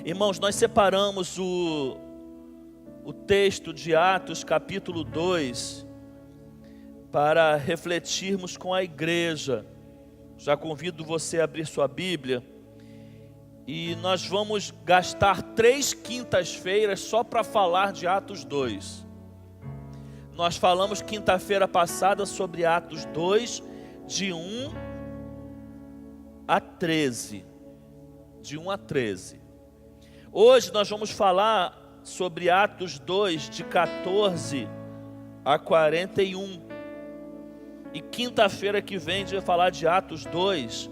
Irmãos, nós separamos o texto de Atos capítulo 2 para refletirmos com a igreja. Já convido você a abrir sua Bíblia e nós vamos gastar 3 quintas-feiras só para falar de Atos 2. Nós falamos quinta-feira passada sobre Atos 2, de 1 a 13. De 1 a 13. Hoje nós vamos falar sobre Atos 2, de 14 a 41. E quinta-feira que vem a gente vai falar de Atos 2,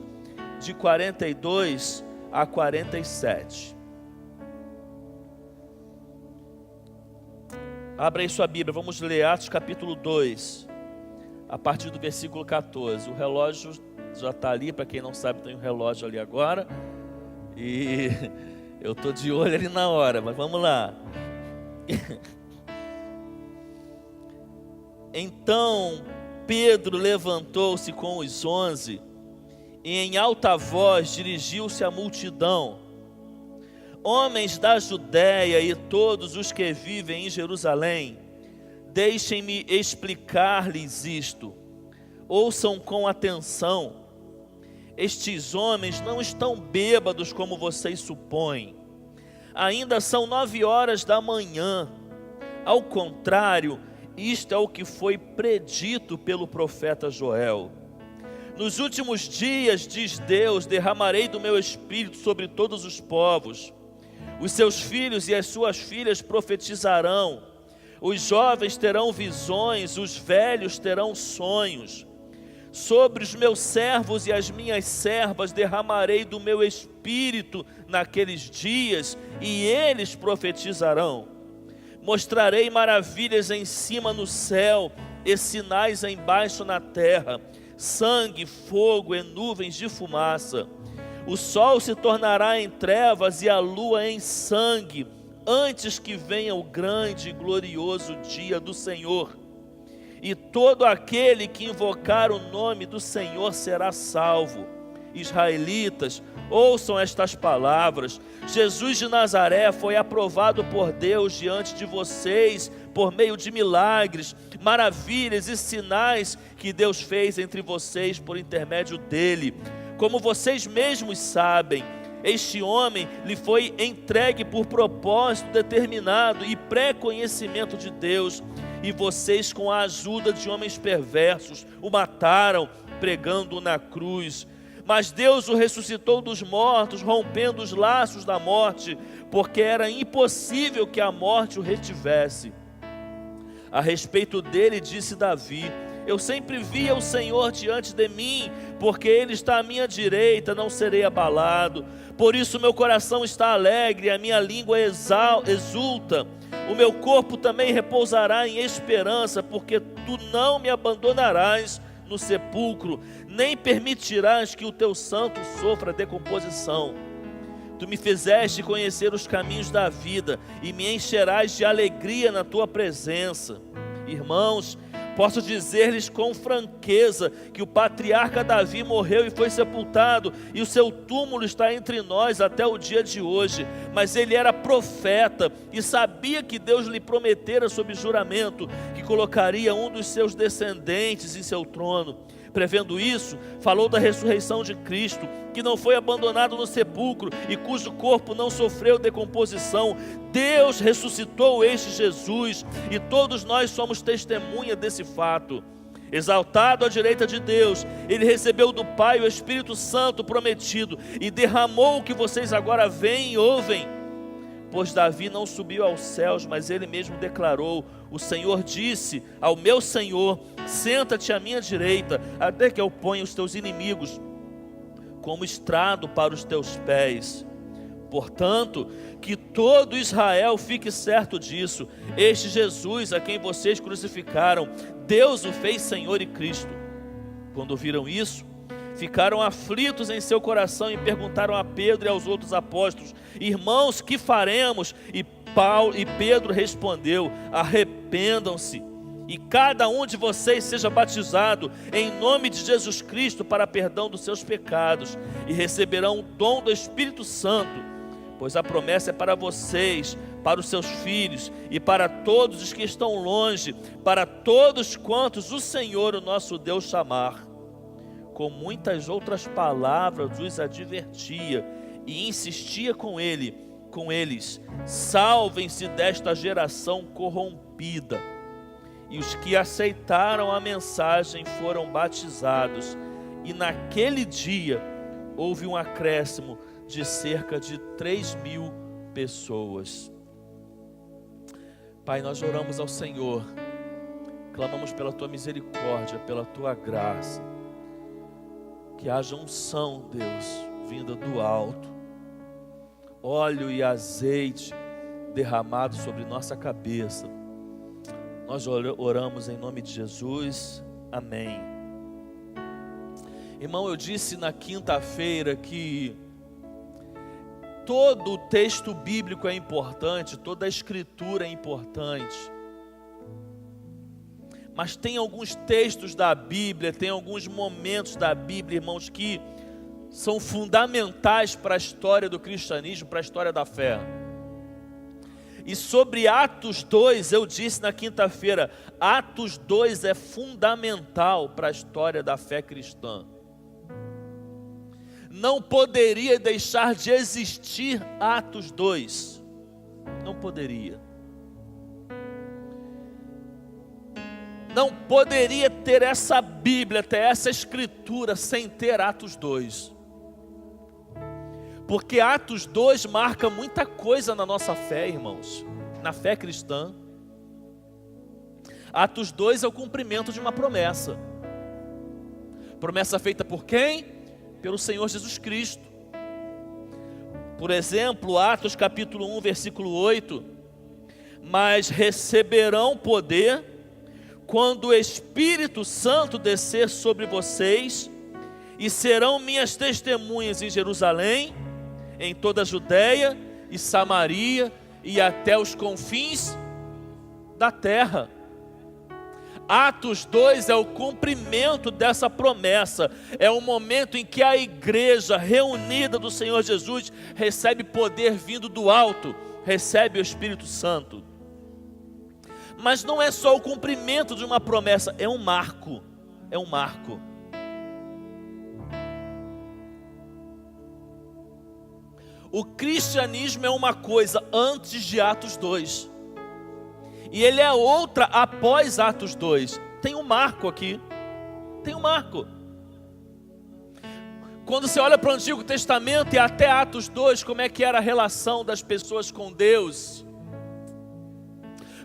de 42 a 47. Abra aí sua Bíblia, vamos ler Atos capítulo 2, a partir do versículo 14. O relógio já está ali, para quem não sabe, tem um relógio ali agora. E eu estou de olho ali na hora, mas vamos lá. Então Pedro levantou-se com os 11 e em alta voz dirigiu-se à multidão: homens da Judéia e todos os que vivem em Jerusalém, deixem-me explicar-lhes isto. Ouçam com atenção. Estes homens não estão bêbados como vocês supõem. Ainda são 9 horas da manhã. Ao contrário, isto é o que foi predito pelo profeta Joel. Nos últimos dias, diz Deus, derramarei do meu espírito sobre todos os povos. Os seus filhos e as suas filhas profetizarão. Os jovens terão visões, os velhos terão sonhos. Sobre os meus servos e as minhas servas derramarei do meu espírito naqueles dias, e eles profetizarão. Mostrarei maravilhas em cima no céu e sinais embaixo na terra: sangue, fogo e nuvens de fumaça. O sol se tornará em trevas e a lua em sangue, antes que venha o grande e glorioso dia do Senhor. E todo aquele que invocar o nome do Senhor será salvo. Israelitas, ouçam estas palavras: Jesus de Nazaré foi aprovado por Deus diante de vocês por meio de milagres, maravilhas e sinais que Deus fez entre vocês por intermédio dele. Como vocês mesmos sabem, este homem lhe foi entregue por propósito determinado e pré-conhecimento de Deus, e vocês, com a ajuda de homens perversos, o mataram, pregando-o na cruz. Mas Deus o ressuscitou dos mortos, rompendo os laços da morte, porque era impossível que a morte o retivesse. A respeito dele disse Davi: eu sempre via o Senhor diante de mim, porque Ele está à minha direita, não serei abalado. Por isso meu coração está alegre, a minha língua exulta. O meu corpo também repousará em esperança, porque tu não me abandonarás no sepulcro, nem permitirás que o teu santo sofra decomposição. Tu me fizeste conhecer os caminhos da vida, e me encherás de alegria na tua presença. Irmãos, posso dizer-lhes com franqueza que o patriarca Davi morreu e foi sepultado, e o seu túmulo está entre nós até o dia de hoje. Mas ele era profeta e sabia que Deus lhe prometera sob juramento que colocaria um dos seus descendentes em seu trono. Prevendo isso, falou da ressurreição de Cristo, que não foi abandonado no sepulcro e cujo corpo não sofreu decomposição. Deus ressuscitou este Jesus, e todos nós somos testemunha desse fato. Exaltado à direita de Deus, ele recebeu do Pai o Espírito Santo prometido e derramou o que vocês agora veem e ouvem. Pois Davi não subiu aos céus, mas ele mesmo declarou: o Senhor disse ao meu Senhor: senta-te à minha direita, até que eu ponha os teus inimigos como estrado para os teus pés. Portanto, que todo Israel fique certo disso: este Jesus a quem vocês crucificaram, Deus o fez Senhor e Cristo. Quando ouviram isso, ficaram aflitos em seu coração e perguntaram a Pedro e aos outros apóstolos: irmãos, que faremos? E Pedro respondeu: arrependam-se e cada um de vocês seja batizado em nome de Jesus Cristo para perdão dos seus pecados, e receberão o dom do Espírito Santo, pois a promessa é para vocês, para os seus filhos e para todos os que estão longe, para todos quantos o Senhor, o nosso Deus, chamar. Com muitas outras palavras os advertia e insistia com eles: salvem-se desta geração corrompida. E os que aceitaram a mensagem foram batizados, e naquele dia houve um acréscimo de cerca de 3.000 pessoas. Pai, nós oramos ao Senhor, clamamos pela Tua misericórdia, pela Tua graça, que haja unção, Deus, vinda do alto, óleo e azeite derramado sobre nossa cabeça. Nós oramos em nome de Jesus, amém. Irmão, eu disse na quinta-feira que todo o texto bíblico é importante, toda a escritura é importante. Mas tem alguns textos da Bíblia, tem alguns momentos da Bíblia, irmãos, que são fundamentais para a história do cristianismo, para a história da fé. E sobre Atos 2, eu disse na quinta-feira, Atos 2 é fundamental para a história da fé cristã. Não poderia deixar de existir Atos 2. Não poderia. Não poderia ter essa Bíblia, ter essa escritura sem ter Atos 2. Porque Atos 2 marca muita coisa na nossa fé, irmãos, na fé cristã. Atos 2 é o cumprimento de uma promessa. Promessa feita por quem? Pelo Senhor Jesus Cristo. Por exemplo, Atos capítulo 1, versículo 8: mas receberão poder quando o Espírito Santo descer sobre vocês, e serão minhas testemunhas em Jerusalém, em toda a Judéia e Samaria e até os confins da terra. Atos 2 é o cumprimento dessa promessa, é o momento em que a igreja reunida do Senhor Jesus recebe poder vindo do alto, recebe o Espírito Santo. Mas não é só o cumprimento de uma promessa, é um marco, é um marco. O cristianismo é uma coisa antes de Atos 2. E ele é outra após Atos 2. Tem um marco aqui. Tem um marco. Quando você olha para o Antigo Testamento e até Atos 2, como é que era a relação das pessoas com Deus?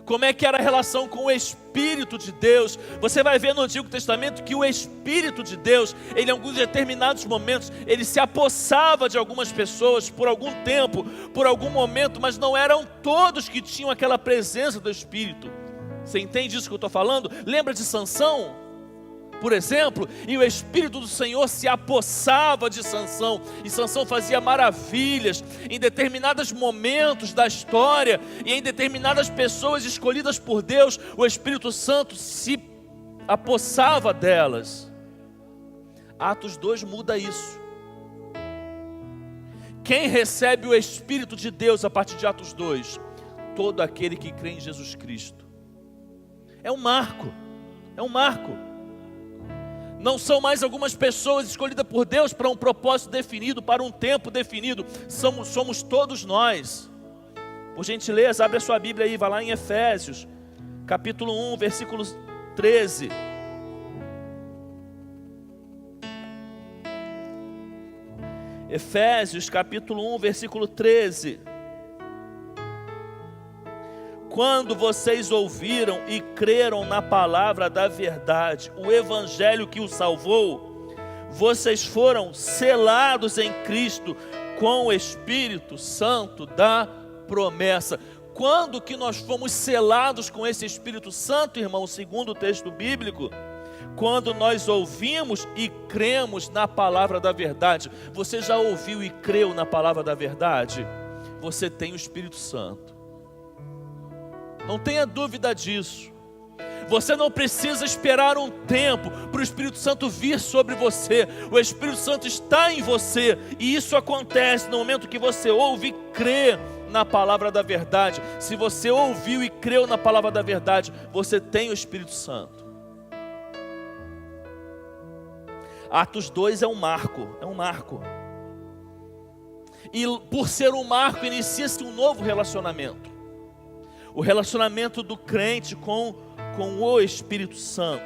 Como é que era a relação com o Espírito de Deus? Você vai ver no Antigo Testamento que o Espírito de Deus, ele em alguns determinados momentos, ele se apossava de algumas pessoas por algum tempo, por algum momento, mas não eram todos que tinham aquela presença do Espírito. Você entende isso que eu estou falando? Lembra de Sansão? Por exemplo, e o Espírito do Senhor se apossava de Sansão, e Sansão fazia maravilhas em determinados momentos da história, e em determinadas pessoas escolhidas por Deus, o Espírito Santo se apossava delas. Atos 2 muda isso. Quem recebe o Espírito de Deus a partir de Atos 2? Todo aquele que crê em Jesus Cristo. É um marco, é um marco. Não são mais algumas pessoas escolhidas por Deus para um propósito definido, para um tempo definido. Somos todos nós. Por gentileza, abre a sua Bíblia aí, vai lá em Efésios, capítulo 1, versículo 13. Efésios, capítulo 1, versículo 13. Quando vocês ouviram e creram na palavra da verdade, o evangelho que os salvou, vocês foram selados em Cristo com o Espírito Santo da promessa. Quando que nós fomos selados com esse Espírito Santo, irmão, segundo o texto bíblico? Quando nós ouvimos e cremos na palavra da verdade. Você já ouviu e creu na palavra da verdade? Você tem o Espírito Santo. Não tenha dúvida disso. Você não precisa esperar um tempo para o Espírito Santo vir sobre você. O Espírito Santo está em você. E isso acontece no momento que você ouve e crê na palavra da verdade. Se você ouviu e creu na palavra da verdade, você tem o Espírito Santo. Atos 2 é um marco. E por ser um marco, inicia-se um novo relacionamento. O relacionamento do crente com o Espírito Santo.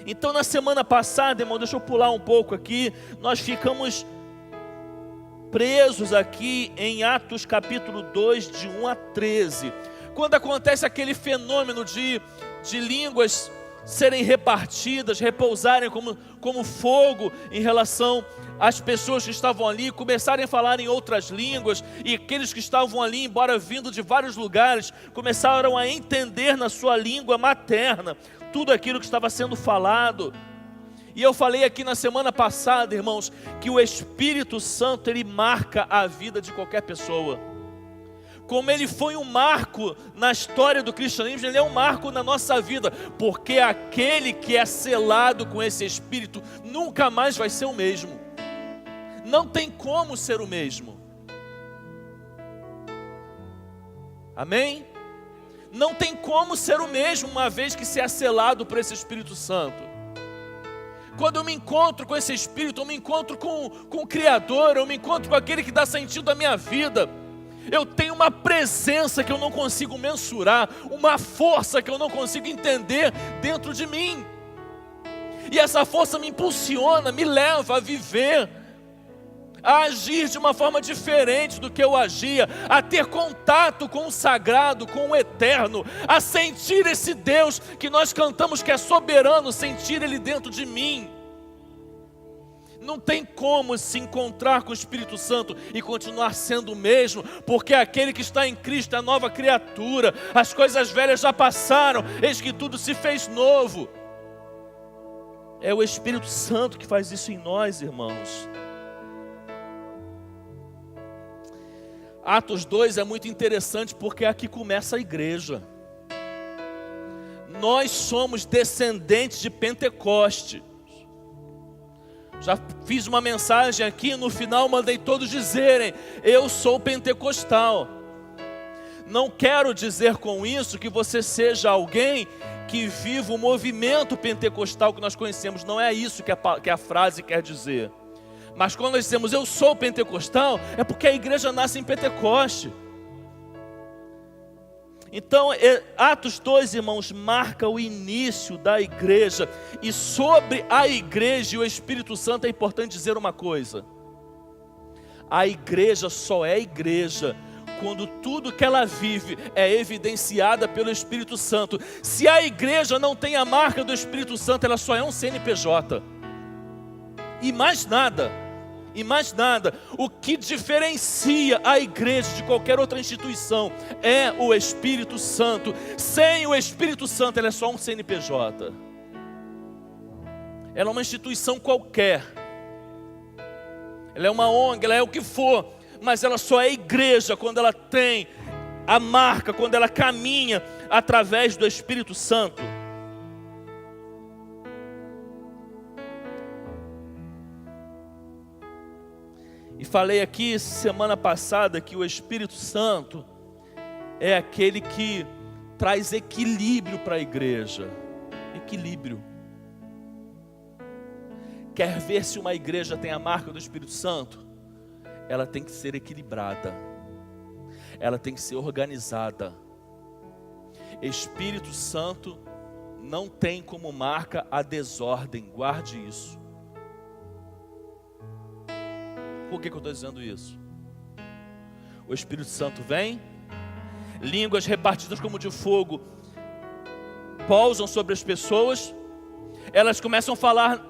Então na semana passada, irmão, deixa eu pular um pouco aqui, nós ficamos presos aqui em Atos capítulo 2, de 1 a 13. Quando acontece aquele fenômeno de línguas serem repartidas, repousarem como fogo em relação às pessoas que estavam ali, começarem a falar em outras línguas, e aqueles que estavam ali, embora vindo de vários lugares, começaram a entender na sua língua materna tudo aquilo que estava sendo falado. E eu falei aqui na semana passada, irmãos, que o Espírito Santo, ele marca a vida de qualquer pessoa. Como ele foi um marco na história do cristianismo, ele é um marco na nossa vida, porque aquele que é selado com esse Espírito nunca mais vai ser o mesmo. Não tem como ser o mesmo. Amém? Não tem como ser o mesmo uma vez que se é selado por esse Espírito Santo. Quando eu me encontro com esse Espírito, eu me encontro com o Criador, eu me encontro com aquele que dá sentido à minha vida. Eu tenho uma presença que eu não consigo mensurar, uma força que eu não consigo entender dentro de mim. E essa força me impulsiona, me leva a viver, a agir de uma forma diferente do que eu agia, a ter contato com o sagrado, com o eterno, a sentir esse Deus que nós cantamos que é soberano, sentir Ele dentro de mim. Não tem como se encontrar com o Espírito Santo e continuar sendo o mesmo, porque aquele que está em Cristo é a nova criatura. As coisas velhas já passaram, eis que tudo se fez novo. É o Espírito Santo que faz isso em nós, irmãos. Atos 2 é muito interessante porque aqui começa a igreja. Nós somos descendentes de Pentecoste. Já fiz uma mensagem aqui, no final mandei todos dizerem: eu sou pentecostal. Não quero dizer com isso que você seja alguém que viva o movimento pentecostal que nós conhecemos. Não é isso que a frase quer dizer. Mas quando nós dizemos eu sou pentecostal, é porque a igreja nasce em Pentecoste. Então, Atos 2, irmãos, marca o início da igreja. E sobre a igreja e o Espírito Santo é importante dizer uma coisa: a igreja só é igreja quando tudo que ela vive é evidenciada pelo Espírito Santo. Se a igreja não tem a marca do Espírito Santo, ela só é um CNPJ. E mais nada. E mais nada, o que diferencia a igreja de qualquer outra instituição é o Espírito Santo. Sem o Espírito Santo, ela é só um CNPJ. Ela é uma instituição qualquer. Ela é uma ONG, ela é o que for, mas ela só é igreja quando ela tem a marca, quando ela caminha através do Espírito Santo. E falei aqui semana passada que o Espírito Santo é aquele que traz equilíbrio para a igreja. Equilíbrio. Quer ver se uma igreja tem a marca do Espírito Santo? Ela tem que ser equilibrada. Ela tem que ser organizada. Espírito Santo não tem como marca a desordem. Guarde isso. Por que eu estou dizendo isso? O Espírito Santo vem, línguas repartidas como de fogo pousam sobre as pessoas, elas começam a falar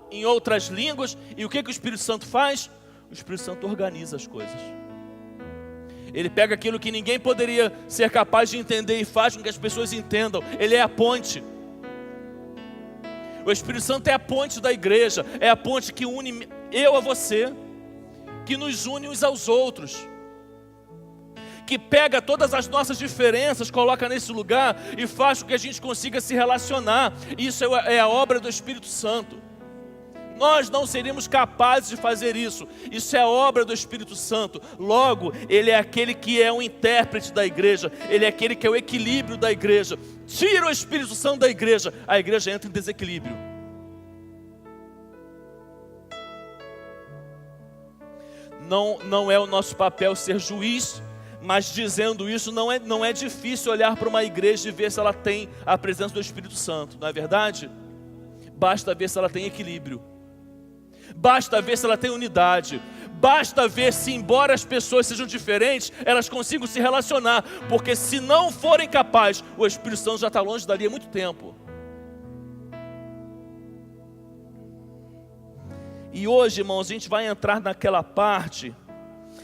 em outras línguas, e o que o Espírito Santo faz? O Espírito Santo organiza as coisas. Ele pega aquilo que ninguém poderia ser capaz de entender e faz com que as pessoas entendam. Ele é a ponte. O Espírito Santo é a ponte da igreja, é a ponte que une eu a você, que nos une uns aos outros, que pega todas as nossas diferenças, coloca nesse lugar e faz com que a gente consiga se relacionar. Isso é a obra do Espírito Santo. Nós não seríamos capazes de fazer isso. Isso é obra do Espírito Santo. Logo, Ele é aquele que é o intérprete da igreja. Ele é aquele que é o equilíbrio da igreja. Tira o Espírito Santo da igreja, a igreja entra em desequilíbrio. Não é o nosso papel ser juiz, mas dizendo isso, não é difícil olhar para uma igreja e ver se ela tem a presença do Espírito Santo, não é verdade? Basta ver se ela tem equilíbrio. Basta ver se ela tem unidade. Basta ver se, embora as pessoas sejam diferentes, elas consigam se relacionar. Porque se não forem capazes, o Espírito Santo já está longe dali há muito tempo. E hoje, irmãos, a gente vai entrar naquela parte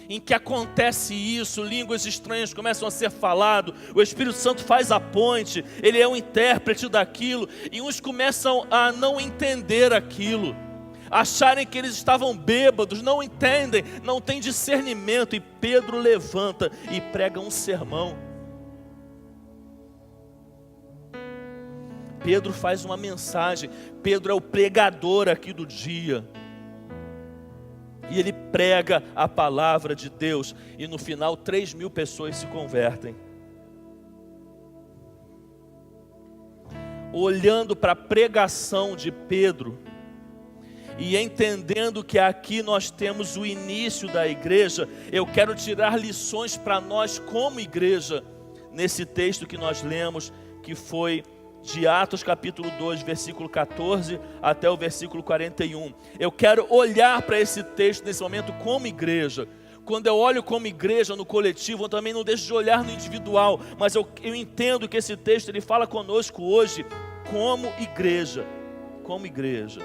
em que acontece isso, línguas estranhas começam a ser faladas, o Espírito Santo faz a ponte, Ele é o intérprete daquilo, e uns começam a não entender aquilo, acharem que eles estavam bêbados, não entendem, não têm discernimento, e Pedro levanta e prega um sermão. Pedro faz uma mensagem, Pedro é o pregador aqui do dia. E ele prega a palavra de Deus. E no final 3.000 pessoas se convertem. Olhando para a pregação de Pedro e entendendo que aqui nós temos o início da igreja, eu quero tirar lições para nós como igreja, nesse texto que nós lemos, que foi de Atos capítulo 2, versículo 14 até o versículo 41. Eu quero olhar para esse texto nesse momento como igreja. Quando eu olho como igreja no coletivo, eu também não deixo de olhar no individual, mas eu entendo que esse texto ele fala conosco hoje como igreja. Como igreja.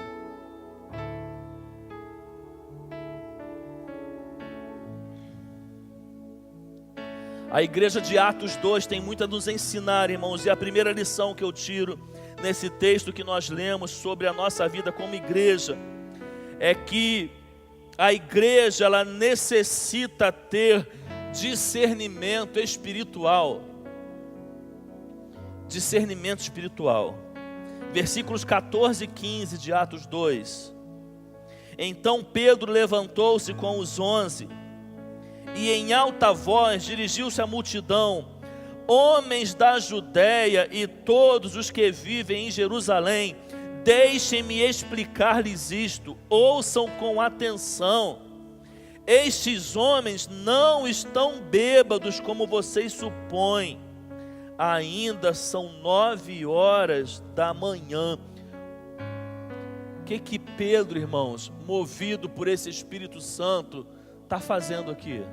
A igreja de Atos 2 tem muito a nos ensinar, irmãos, e a primeira lição que eu tiro nesse texto que nós lemos sobre a nossa vida como igreja é que a igreja ela necessita ter discernimento espiritual. Discernimento espiritual. Versículos 14 e 15 de Atos 2. Então Pedro levantou-se com os 11 e em alta voz dirigiu-se à multidão: homens da Judéia e todos os que vivem em Jerusalém, deixem-me explicar-lhes isto, ouçam com atenção. Estes homens não estão bêbados como vocês supõem, ainda são 9 horas da manhã. O que Pedro, irmãos, movido por esse Espírito Santo, está fazendo aqui?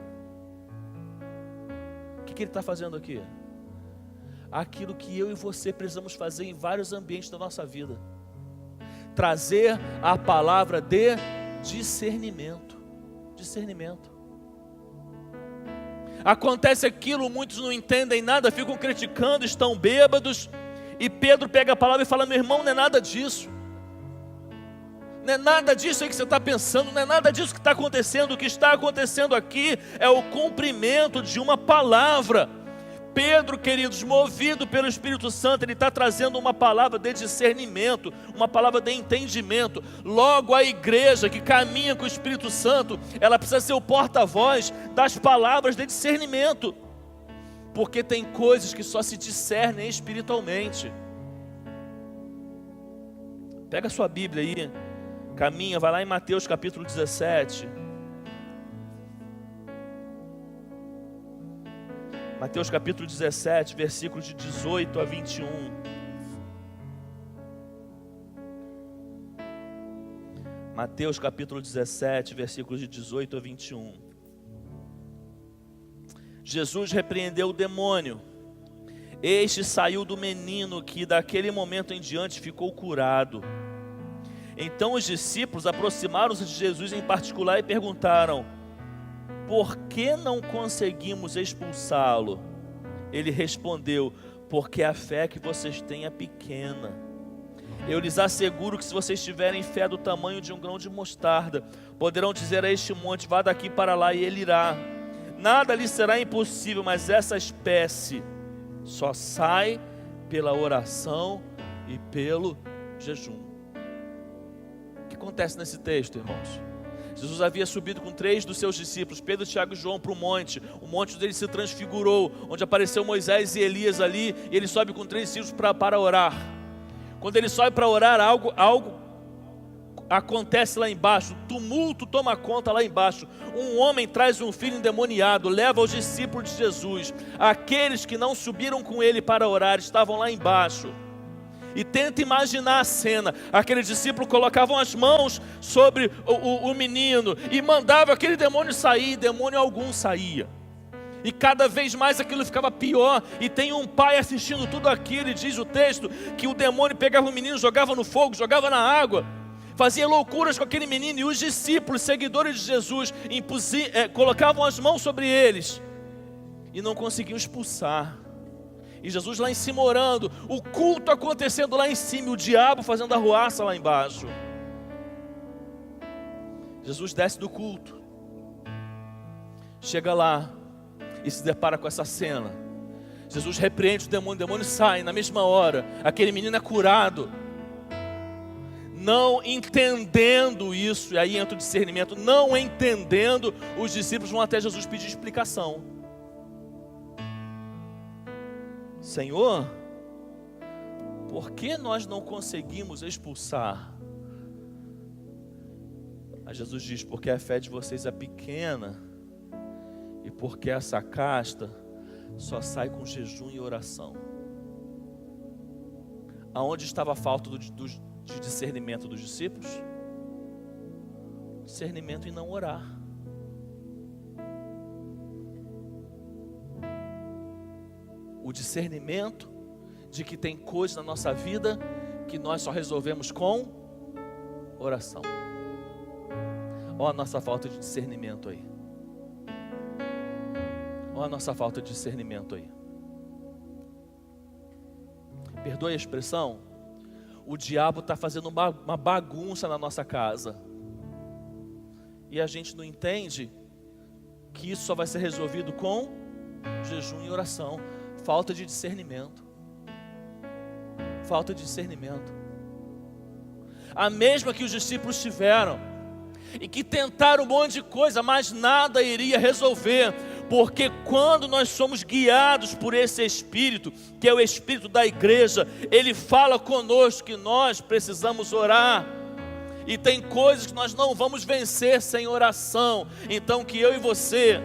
O que ele está fazendo aqui? Aquilo que eu e você precisamos fazer em vários ambientes da nossa vida: trazer a palavra de discernimento. Discernimento. Acontece aquilo, muitos não entendem nada, ficam criticando, estão bêbados, e Pedro pega a palavra e fala: meu irmão, não é nada disso. Não é nada disso aí que você está pensando, não é nada disso que está acontecendo. O que está acontecendo aqui é o cumprimento de uma palavra. Pedro, queridos, movido pelo Espírito Santo, ele está trazendo uma palavra de discernimento, uma palavra de entendimento. Logo, a igreja que caminha com o Espírito Santo, ela precisa ser o porta-voz das palavras de discernimento, porque tem coisas que só se discernem espiritualmente. Pega a sua Bíblia aí, caminha, vai lá em Mateus capítulo 17. Mateus capítulo 17, versículos de 18 a 21. Mateus capítulo 17, versículos de 18 a 21. Jesus repreendeu o demônio. Este saiu do menino, que daquele momento em diante ficou curado. Então os discípulos aproximaram-se de Jesus em particular e perguntaram: por que não conseguimos expulsá-lo? Ele respondeu: porque a fé que vocês têm é pequena. Eu lhes asseguro que se vocês tiverem fé do tamanho de um grão de mostarda, poderão dizer a este monte: vá daqui para lá, e ele irá. nada lhe será impossível, mas essa espécie só sai pela oração e pelo jejum. O que acontece nesse texto, irmãos? Jesus havia subido com 3 dos seus discípulos, Pedro, Tiago e João, para o monte onde ele se transfigurou, onde apareceu Moisés e Elias ali, e ele sobe com 3 discípulos para orar. Quando ele sobe para orar, algo acontece lá embaixo, tumulto toma conta lá embaixo. Um homem traz um filho endemoniado, leva os discípulos de Jesus. Aqueles que não subiram com ele para orar estavam lá embaixo. E tenta imaginar a cena. Aqueles discípulos colocavam as mãos sobre o menino e mandavam aquele demônio sair, demônio algum saía. E cada vez mais aquilo ficava pior. E tem um pai assistindo tudo aquilo, e diz o texto que o demônio pegava o menino, jogava no fogo, jogava na água, fazia loucuras com aquele menino. E os discípulos, seguidores de Jesus, colocavam as mãos sobre eles e não conseguiam expulsar. E Jesus lá em cima orando, o culto acontecendo lá em cima, o diabo fazendo arruaça lá embaixo. Jesus desce do culto, chega lá e se depara com essa cena. Jesus repreende o demônio sai na mesma hora. Aquele menino é curado. Não entendendo isso, e aí entra o discernimento, não entendendo, os discípulos vão até Jesus pedir explicação. Senhor, por que nós não conseguimos expulsar? Aí Jesus diz, porque a fé de vocês é pequena, e porque essa casta só sai com jejum e oração. Aonde estava a falta de discernimento dos discípulos? Discernimento em não orar. O discernimento de que tem coisas na nossa vida que nós só resolvemos com oração. Olha a nossa falta de discernimento aí. Olha a nossa falta de discernimento aí. Perdoe a expressão, o diabo está fazendo uma bagunça na nossa casa. E a gente não entende que isso só vai ser resolvido com jejum e oração. Falta de discernimento. Falta de discernimento. A mesma que os discípulos tiveram. E que tentaram um monte de coisa, mas nada iria resolver. Porque quando nós somos guiados por esse Espírito, que é o Espírito da igreja, ele fala conosco que nós precisamos orar. E tem coisas que nós não vamos vencer sem oração. Então que eu e você,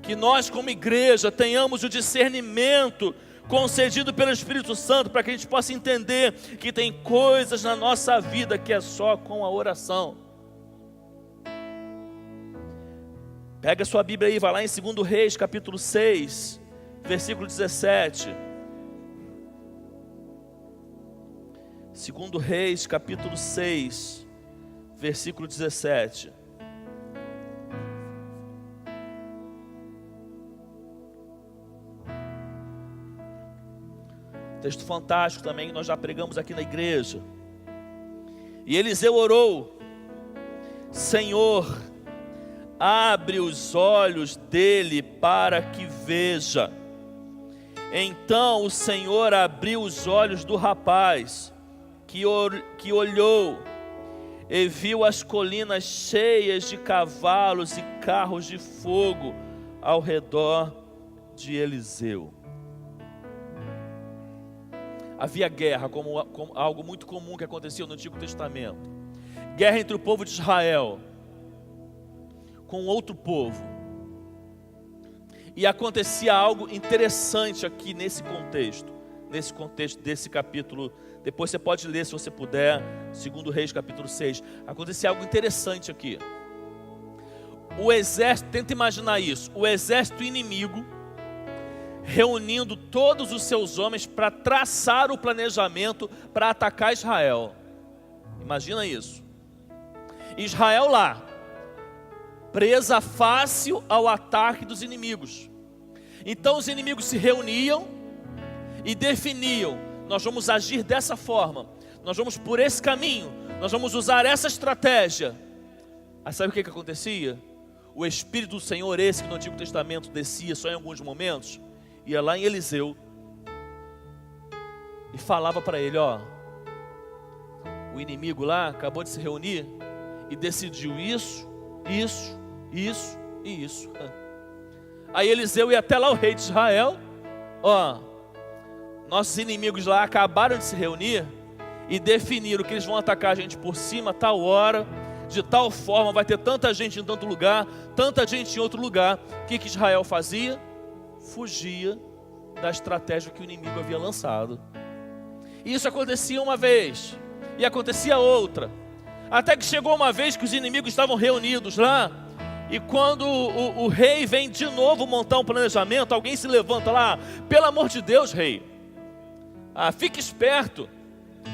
que nós como igreja tenhamos o discernimento concedido pelo Espírito Santo, para que a gente possa entender que tem coisas na nossa vida que é só com a oração. Pega a sua Bíblia aí, vai lá em 2 Reis, capítulo 6, versículo 17. 2 Reis, capítulo 6, versículo 17. Texto fantástico também, nós já pregamos aqui na igreja. E Eliseu orou: Senhor, abre os olhos dele para que veja. Então o Senhor abriu os olhos do rapaz, que olhou e viu as colinas cheias de cavalos e carros de fogo ao redor de Eliseu. Havia guerra, como algo muito comum que acontecia no Antigo Testamento. Guerra entre o povo de Israel com outro povo. E acontecia algo interessante aqui nesse contexto desse capítulo. Depois você pode ler, se você puder, 2 Reis capítulo 6. Acontecia algo interessante aqui. O exército, tenta imaginar isso, o exército inimigo reunindo todos os seus homens para traçar o planejamento para atacar Israel. Imagina isso. Israel lá, presa fácil ao ataque dos inimigos. Então os inimigos se reuniam e definiam: nós vamos agir dessa forma, nós vamos por esse caminho, nós vamos usar essa estratégia. Aí sabe o que acontecia? o Espírito do Senhor, esse que no Antigo Testamento descia só em alguns momentos, ia lá em Eliseu e falava para ele, ó, o inimigo lá acabou de se reunir e decidiu isso, isso, isso e isso. Aí Eliseu ia até lá o rei de Israel, ó, nossos inimigos lá acabaram de se reunir e definiram que eles vão atacar a gente por cima a tal hora, de tal forma, vai ter tanta gente em tanto lugar, tanta gente em outro lugar. O que Israel fazia? Fugia da estratégia que o inimigo havia lançado. E isso acontecia uma vez, e acontecia outra, até que chegou uma vez que os inimigos estavam reunidos lá, e quando o rei vem de novo montar um planejamento, alguém se levanta lá, pelo amor de Deus, rei, fique esperto,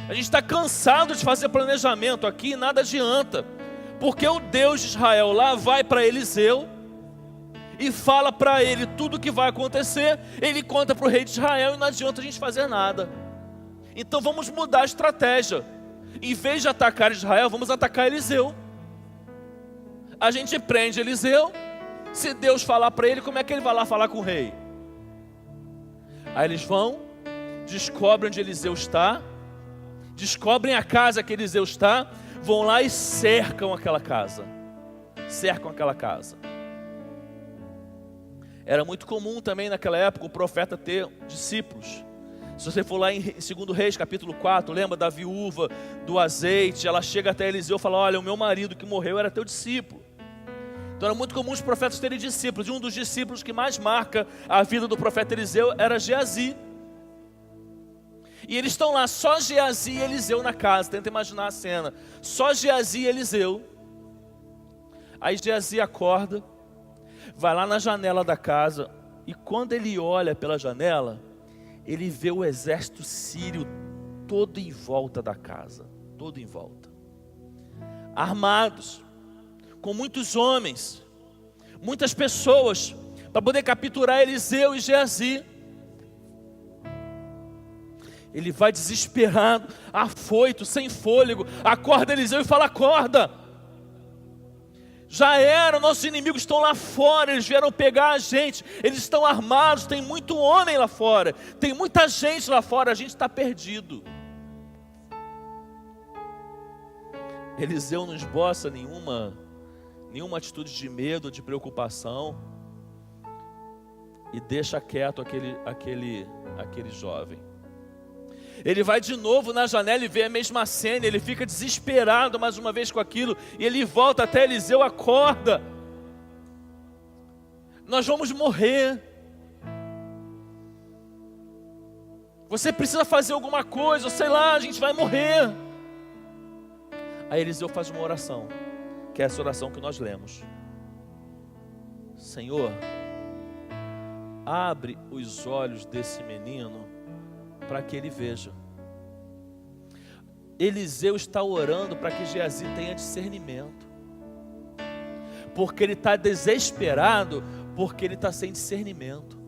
a gente está cansado de fazer planejamento aqui, nada adianta, porque o Deus de Israel lá vai para Eliseu e fala para ele tudo o que vai acontecer. Ele conta para o rei de Israel e não adianta a gente fazer nada. Então vamos mudar a estratégia. Em vez de atacar Israel, vamos atacar Eliseu. A gente prende Eliseu. Se Deus falar para ele, como é que ele vai lá falar com o rei? Aí eles vão, descobrem onde Eliseu está, descobrem a casa que Eliseu está, vão lá e cercam aquela casa. Cercam aquela casa. Era muito comum também naquela época o profeta ter discípulos. Se você for lá em 2 Reis, capítulo 4, lembra da viúva do azeite? Ela chega até Eliseu e fala, olha, o meu marido que morreu era teu discípulo. Então era muito comum os profetas terem discípulos. E um dos discípulos que mais marca a vida do profeta Eliseu era Geazi. E eles estão lá, só Geazi e Eliseu na casa. Tenta imaginar a cena. Só Geazi e Eliseu. Aí Geazi acorda, vai lá na janela da casa. E quando ele olha pela janela, ele vê o exército sírio todo em volta da casa. Todo em volta. Armados. Com muitos homens. Muitas pessoas. Para poder capturar Eliseu e Geazi. Ele vai desesperado, afoito, sem fôlego, acorda Eliseu e fala, acorda. Já era, nossos inimigos estão lá fora, eles vieram pegar a gente, eles estão armados, tem muito homem lá fora, tem muita gente lá fora, a gente está perdido. Eliseu não esboça nenhuma atitude de medo, de preocupação, e deixa quieto aquele jovem. Ele vai de novo na janela e vê a mesma cena, ele fica desesperado mais uma vez com aquilo, e ele volta até Eliseu, acorda, nós vamos morrer, você precisa fazer alguma coisa, sei lá, a gente vai morrer. Aí Eliseu faz uma oração, que é essa oração que nós lemos. Senhor, abre os olhos desse menino para que ele veja. Eliseu está orando para que Geazi tenha discernimento, porque ele está desesperado, porque ele está sem discernimento.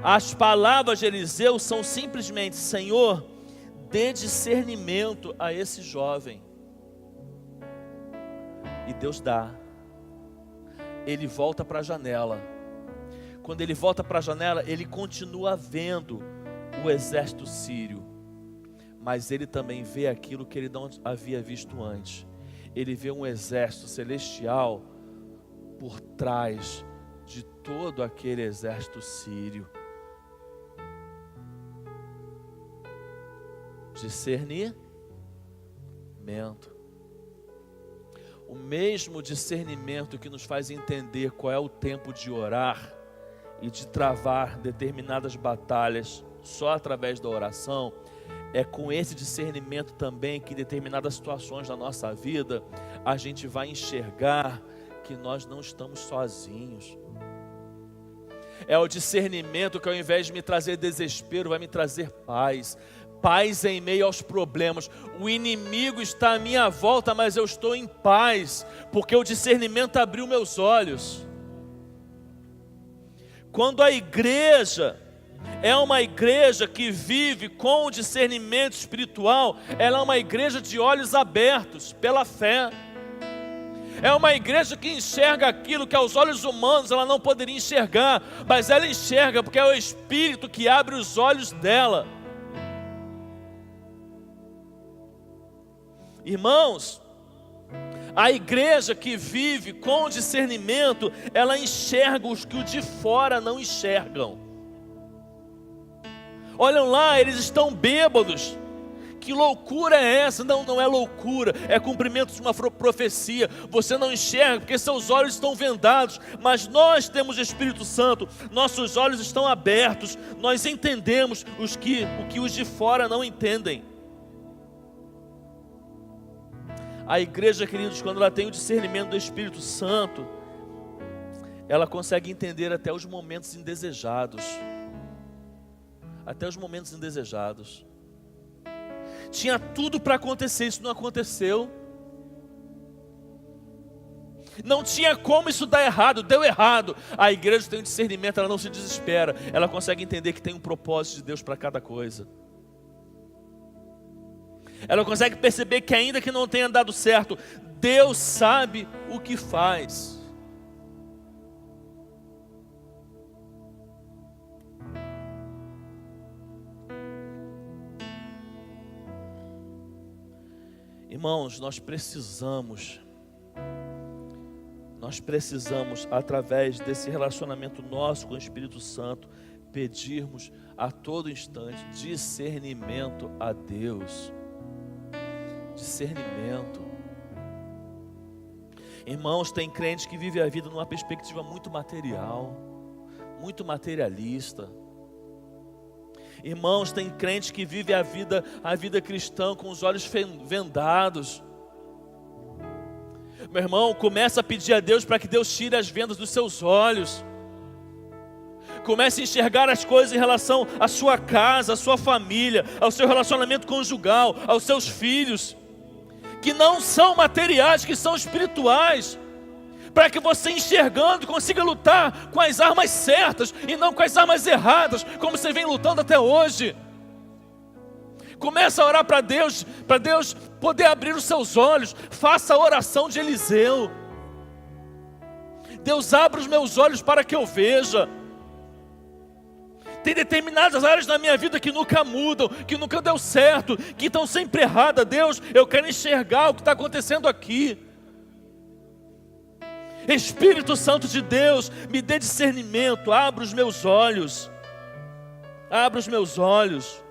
As palavras de Eliseu são simplesmente, Senhor, dê discernimento a esse jovem. E Deus dá. Ele volta para a janela. Quando ele volta para a janela, ele continua vendo o exército sírio, mas ele também vê aquilo que ele não havia visto antes. Ele vê um exército celestial por trás de todo aquele exército sírio. Discernimento. O mesmo discernimento que nos faz entender qual é o tempo de orar e de travar determinadas batalhas só através da oração, é com esse discernimento também que em determinadas situações da nossa vida, a gente vai enxergar que nós não estamos sozinhos. É o discernimento que ao invés de me trazer desespero, vai me trazer paz. Paz em meio aos problemas. O inimigo está à minha volta, mas eu estou em paz, porque o discernimento abriu meus olhos. Quando a igreja é uma igreja que vive com o discernimento espiritual, ela é uma igreja de olhos abertos pela fé. É uma igreja que enxerga aquilo que aos olhos humanos ela não poderia enxergar, mas ela enxerga porque é o Espírito que abre os olhos dela. Irmãos, a igreja que vive com discernimento, ela enxerga os que o de fora não enxergam. Olham lá, eles estão bêbados. Que loucura é essa? Não, não é loucura, é cumprimento de uma profecia. Você não enxerga porque seus olhos estão vendados, mas nós temos o Espírito Santo, nossos olhos estão abertos, nós entendemos o que os de fora não entendem. A igreja, queridos, quando ela tem o discernimento do Espírito Santo, ela consegue entender até os momentos indesejados. Até os momentos indesejados. Tinha tudo para acontecer, isso não aconteceu. Não tinha como isso dar errado, deu errado. A igreja tem um discernimento, ela não se desespera. Ela consegue entender que tem um propósito de Deus para cada coisa. Ela consegue perceber que ainda que não tenha dado certo, Deus sabe o que faz. Irmãos, nós precisamos, através desse relacionamento nosso com o Espírito Santo, pedirmos a todo instante discernimento a Deus. Discernimento. Irmãos, tem crente que vive a vida numa perspectiva muito material, muito materialista. Irmãos, tem crente que vive a vida cristã com os olhos vendados. Meu irmão, começa a pedir a Deus para que Deus tire as vendas dos seus olhos. Comece a enxergar as coisas em relação à sua casa, à sua família, ao seu relacionamento conjugal, aos seus filhos, que não são materiais, que são espirituais, para que você, enxergando, consiga lutar com as armas certas e não com as armas erradas, como você vem lutando até hoje. Começa a orar para Deus poder abrir os seus olhos. Faça a oração de Eliseu. Deus, abre os meus olhos para que eu veja. Tem determinadas áreas na minha vida que nunca mudam, que nunca deu certo, que estão sempre erradas. Deus, eu quero enxergar o que está acontecendo aqui. Espírito Santo de Deus, me dê discernimento, abra os meus olhos. Abra os meus olhos.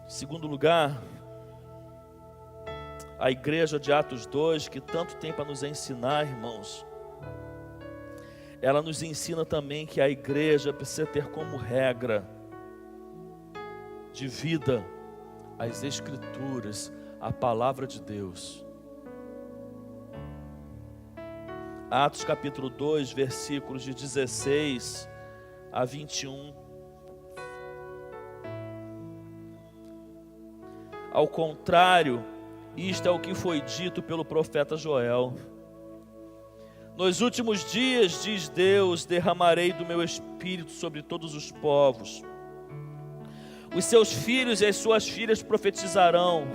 Segundo lugar, a igreja de Atos 2, que tanto tem para nos ensinar, irmãos, ela nos ensina também que a igreja precisa ter como regra de vida as Escrituras, a palavra de Deus. Atos capítulo 2, versículos de 16 a 21. Ao contrário, isto é o que foi dito pelo profeta Joel. Nos últimos dias, diz Deus, derramarei do meu espírito sobre todos os povos. Os seus filhos e as suas filhas profetizarão.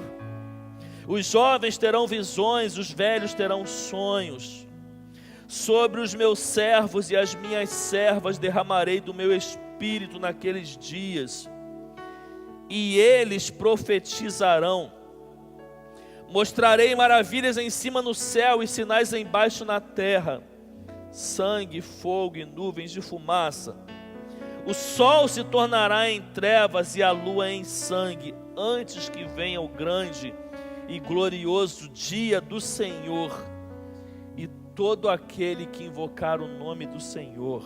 Os jovens terão visões, os velhos terão sonhos. Sobre os meus servos e as minhas servas derramarei do meu espírito naqueles dias, e eles profetizarão. Mostrarei maravilhas em cima no céu e sinais embaixo na terra: sangue, fogo e nuvens de fumaça. O sol se tornará em trevas e a lua em sangue, antes que venha o grande e glorioso dia do Senhor. E todo aquele que invocar o nome do Senhor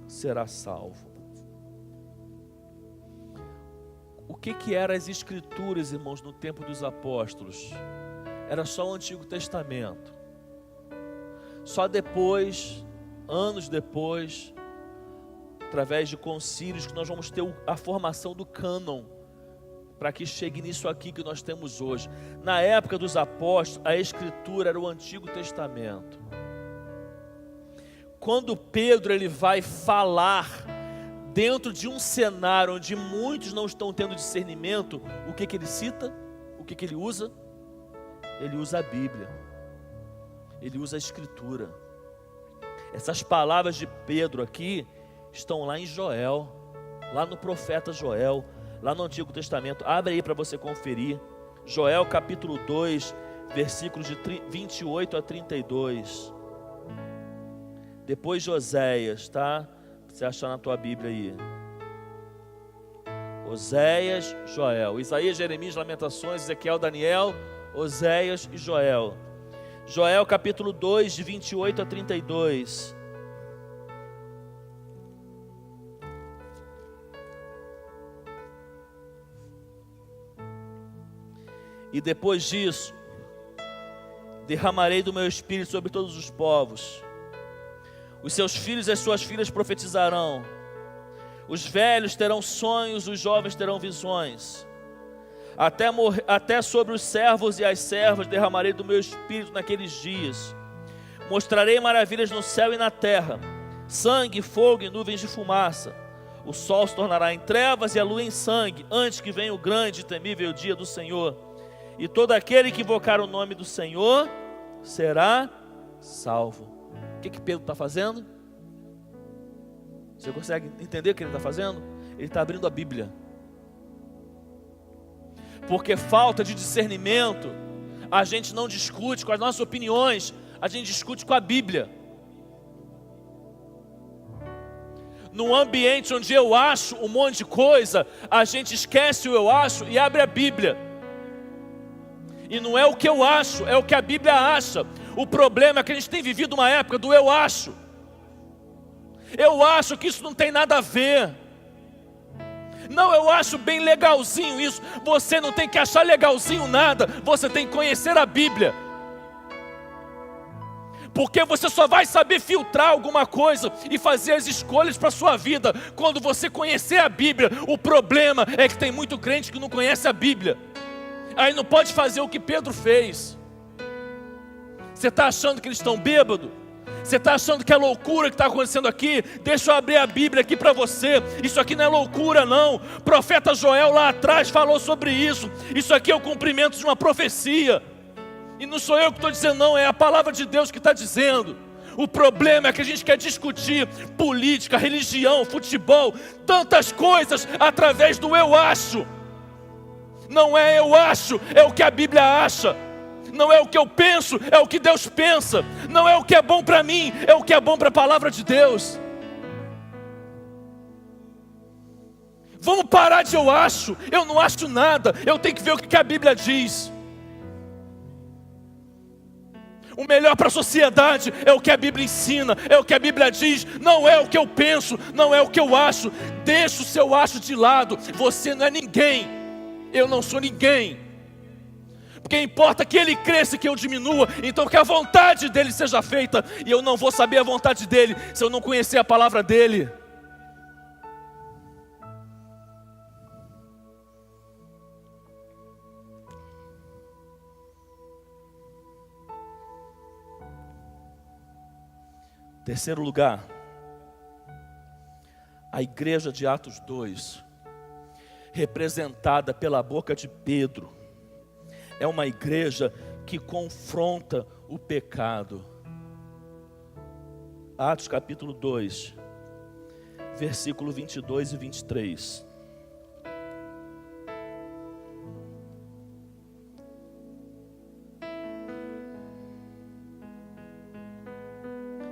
será salvo. O que eram as Escrituras, irmãos, no tempo dos apóstolos? Era só o Antigo Testamento. Só depois, anos depois, através de concílios, que nós vamos ter a formação do cânon, para que chegue nisso aqui que nós temos hoje. Na época dos apóstolos, a Escritura era o Antigo Testamento. Quando Pedro ele vai falar dentro de um cenário onde muitos não estão tendo discernimento, o que ele cita? O que ele usa? Ele usa a Bíblia. Ele usa a Escritura. Essas palavras de Pedro aqui estão lá em Joel, lá no profeta Joel, lá no Antigo Testamento. Abre aí para você conferir. Joel capítulo 2, versículos de 28 a 32. Depois de Oséias, tá? Você achar na tua Bíblia aí. Oséias, Joel. Isaías, Jeremias, Lamentações, Ezequiel, Daniel, Oséias e Joel. Joel capítulo 2, de 28 a 32. E depois disso, derramarei do meu espírito sobre todos os povos. Os seus filhos e as suas filhas profetizarão. Os velhos terão sonhos, os jovens terão visões. Até sobre os servos e as servas derramarei do meu espírito naqueles dias. Mostrarei maravilhas no céu e na terra, sangue, fogo e nuvens de fumaça. O sol se tornará em trevas e a lua em sangue, antes que venha o grande e temível dia do Senhor. E todo aquele que invocar o nome do Senhor será salvo. O que Pedro está fazendo? Você consegue entender o que ele está fazendo? Ele está abrindo a Bíblia. Porque falta de discernimento, a gente não discute com as nossas opiniões, a gente discute com a Bíblia. Num ambiente onde eu acho um monte de coisa, a gente esquece o eu acho e abre a Bíblia. E não é o que eu acho, é o que a Bíblia acha. O problema é que a gente tem vivido uma época do eu acho. Eu acho que isso não tem nada a ver. Não, eu acho bem legalzinho isso. Você não tem que achar legalzinho nada. Você tem que conhecer a Bíblia. Porque você só vai saber filtrar alguma coisa e fazer as escolhas para a sua vida quando você conhecer a Bíblia. O problema é que tem muito crente que não conhece a Bíblia. Aí não pode fazer o que Pedro fez. Você está achando que eles estão bêbados? Você está achando que é loucura que está acontecendo aqui? Deixa eu abrir a Bíblia aqui para você. Isso aqui não é loucura não. O profeta Joel lá atrás falou sobre isso. Isso aqui é o cumprimento de uma profecia. E não sou eu que estou dizendo não, é a palavra de Deus que está dizendo. O problema é que a gente quer discutir política, religião, futebol, tantas coisas através do eu acho. Não é eu acho, é o que a Bíblia acha. Não é o que eu penso, é o que Deus pensa. Não é o que é bom para mim, é o que é bom para a palavra de Deus. Vamos parar de eu não acho nada. Eu tenho que ver o que a Bíblia diz. O melhor para a sociedade é o que a Bíblia ensina, é o que a Bíblia diz. Não é o que eu penso, não é o que eu acho. Deixa o seu acho de lado. Você não é ninguém, eu não sou ninguém. Porque importa que ele cresça e que eu diminua. Então que a vontade dele seja feita. E eu não vou saber a vontade dele se eu não conhecer a palavra dele. Terceiro lugar, a igreja de Atos 2, representada pela boca de Pedro, é uma igreja que confronta o pecado. Atos capítulo 2, versículo 22 e 23.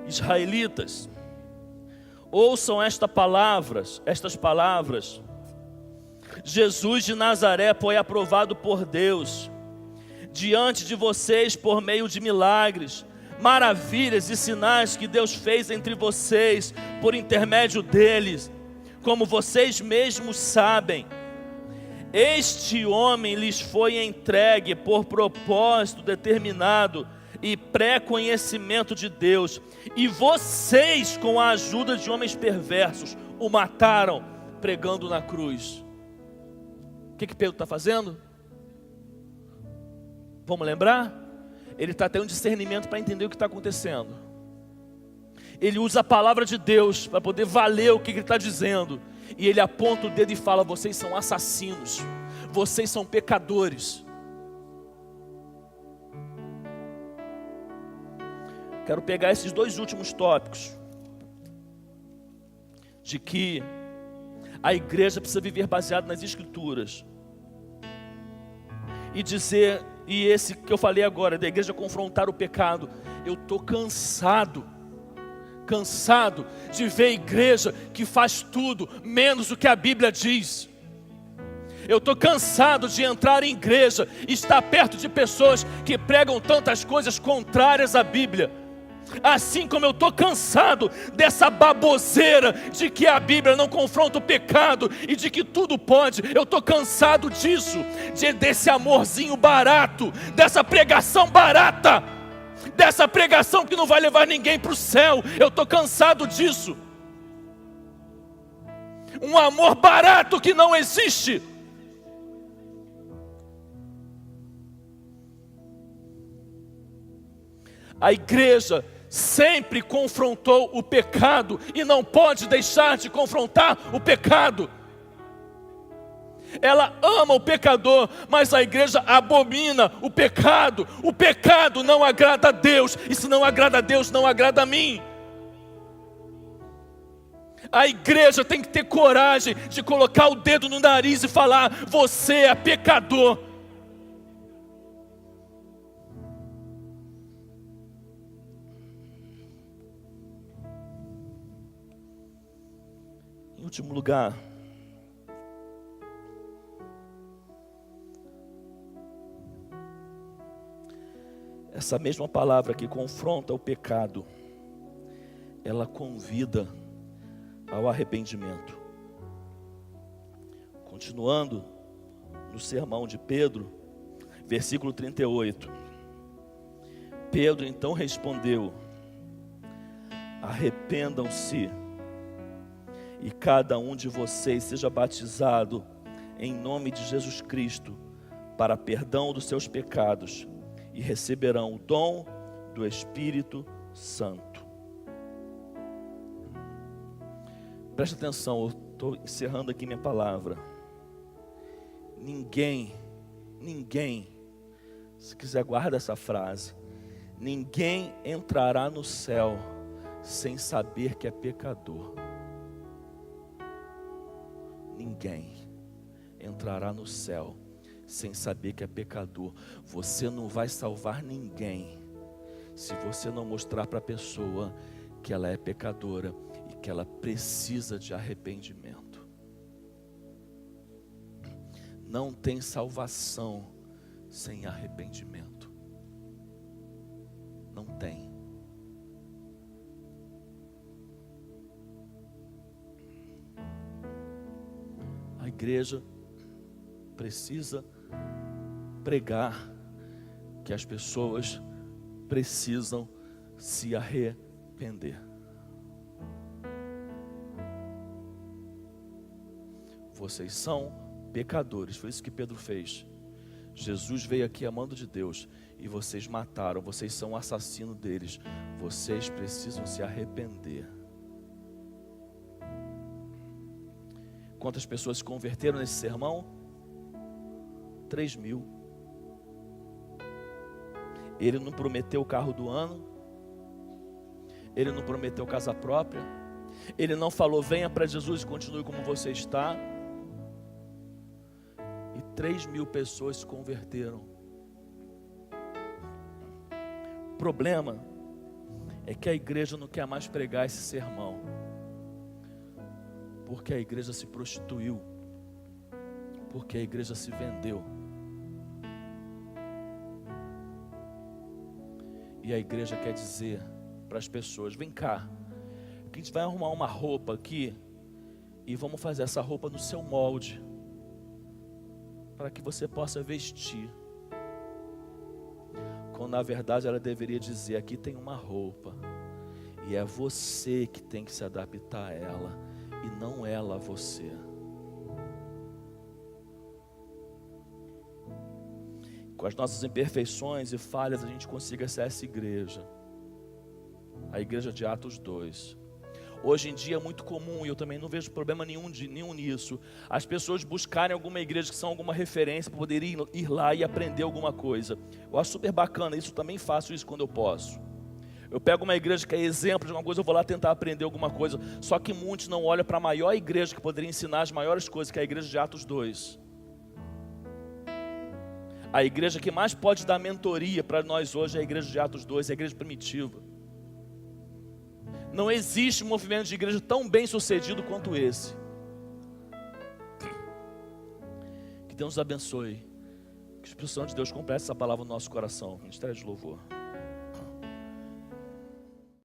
Israelitas, ouçam estas palavras. Jesus de Nazaré foi aprovado por Deus diante de vocês por meio de milagres, maravilhas e sinais que Deus fez entre vocês por intermédio deles, como vocês mesmos sabem. Este homem lhes foi entregue por propósito determinado e pré-conhecimento de Deus, e vocês, com a ajuda de homens perversos, o mataram pregando na cruz. O que Pedro está fazendo? Vamos lembrar? Ele está tendo discernimento para entender o que está acontecendo. Ele usa a palavra de Deus para poder valer o que ele está dizendo. E ele aponta o dedo e fala: vocês são assassinos, vocês são pecadores. Quero pegar esses dois últimos tópicos, de que a igreja precisa viver baseado nas Escrituras, e dizer, e esse que eu falei agora, da igreja confrontar o pecado. Eu estou cansado de ver a igreja que faz tudo menos o que a Bíblia diz. Eu estou cansado de entrar em igreja e estar perto de pessoas que pregam tantas coisas contrárias à Bíblia. Assim como eu estou cansado dessa baboseira de que a Bíblia não confronta o pecado e de que tudo pode. Eu estou cansado disso, desse amorzinho barato, dessa pregação barata, dessa pregação que não vai levar ninguém para o céu. Eu estou cansado disso. Um amor barato que não existe. A igreja sempre confrontou o pecado e não pode deixar de confrontar o pecado. Ela ama o pecador, mas a igreja abomina o pecado. O pecado não agrada a Deus, e se não agrada a Deus, não agrada a mim. A igreja tem que ter coragem de colocar o dedo no nariz e falar: você é pecador. Em último lugar, essa mesma palavra que confronta o pecado, ela convida ao arrependimento. Continuando no sermão de Pedro, versículo 38. Pedro então respondeu: arrependam-se e cada um de vocês seja batizado em nome de Jesus Cristo para perdão dos seus pecados, e receberão o dom do Espírito Santo. Presta atenção, eu estou encerrando aqui minha palavra. Ninguém, se quiser guarda essa frase, ninguém entrará no céu sem saber que é pecador. Ninguém entrará no céu sem saber que é pecador. Você não vai salvar ninguém se você não mostrar para a pessoa que ela é pecadora e que ela precisa de arrependimento. Não tem salvação sem arrependimento. Não tem. A igreja precisa pregar que as pessoas precisam se arrepender. Vocês são pecadores, foi isso que Pedro fez. Jesus veio aqui amando de Deus e vocês mataram, vocês são assassinos deles. Vocês precisam se arrepender. Quantas pessoas se converteram nesse sermão? 3.000. Ele não prometeu o carro do ano. Ele não prometeu casa própria. Ele não falou: venha para Jesus e continue como você está. E 3.000 pessoas se converteram. O problema é que a igreja não quer mais pregar esse sermão, porque a igreja se prostituiu, porque a igreja se vendeu. E a igreja quer dizer para as pessoas: vem cá, que a gente vai arrumar uma roupa aqui e vamos fazer essa roupa no seu molde, para que você possa vestir. Quando na verdade ela deveria dizer: aqui tem uma roupa e é você que tem que se adaptar a ela, e não ela a você. Com as nossas imperfeições e falhas, a gente consiga ser essa igreja. A igreja de Atos 2. Hoje em dia é muito comum, e eu também não vejo problema nenhum nisso, as pessoas buscarem alguma igreja que são alguma referência para poder ir lá e aprender alguma coisa. Eu acho super bacana isso, também faço isso quando eu posso. Eu pego uma igreja que é exemplo de alguma coisa, eu vou lá tentar aprender alguma coisa. Só que muitos não olham para a maior igreja que poderia ensinar as maiores coisas, que é a igreja de Atos 2. A igreja que mais pode dar mentoria para nós hoje é a igreja de Atos 2, é a igreja primitiva. Não existe um movimento de igreja tão bem sucedido quanto esse. Que Deus nos abençoe. Que a expressão de Deus complete essa palavra no nosso coração. Ministério de louvor.